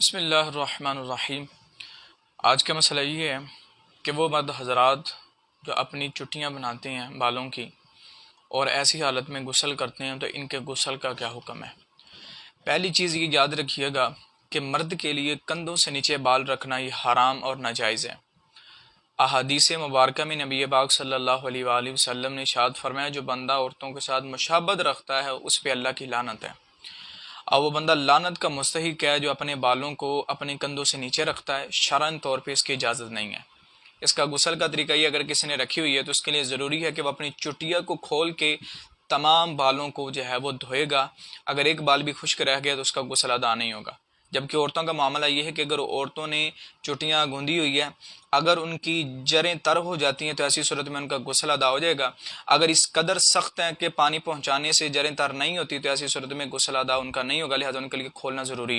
بسم اللہ الرحمن الرحیم۔ آج کا مسئلہ یہ ہے کہ وہ مرد حضرات جو اپنی چٹیاں بناتے ہیں بالوں کی اور ایسی حالت میں غسل کرتے ہیں تو ان کے غسل کا کیا حکم ہے۔ پہلی چیز یہ یاد رکھیے گا کہ مرد کے لیے کندھوں سے نیچے بال رکھنا یہ حرام اور ناجائز ہے۔ احادیث مبارکہ میں نبی پاک صلی اللہ علیہ وآلہ وسلم نے ارشاد فرمایا جو بندہ عورتوں کے ساتھ مشابہت رکھتا ہے اس پہ اللہ کی لعنت ہے، اور وہ بندہ لعنت کا مستحق ہے جو اپنے بالوں کو اپنے کندھوں سے نیچے رکھتا ہے۔ شرعاً طور پہ اس کی اجازت نہیں ہے۔ اس کا غسل کا طریقہ یہ اگر کسی نے رکھی ہوئی ہے تو اس کے لیے ضروری ہے کہ وہ اپنی چٹیا کو کھول کے تمام بالوں کو جو ہے وہ دھوئے گا۔ اگر ایک بال بھی خشک رہ گیا تو اس کا غسل ادا نہیں ہوگا۔ جبکہ عورتوں کا معاملہ یہ ہے کہ اگر عورتوں نے چٹیاں گوندی ہوئی ہے، اگر ان کی جڑیں تر ہو جاتی ہیں تو ایسی صورت میں ان کا غسل ادا ہو جائے گا۔ اگر اس قدر سخت ہیں کہ پانی پہنچانے سے جڑیں تر نہیں ہوتی تو ایسی صورت میں غسل ادا ان کا نہیں ہوگا، لہذا ان کے لیے کھولنا ضروری ہے۔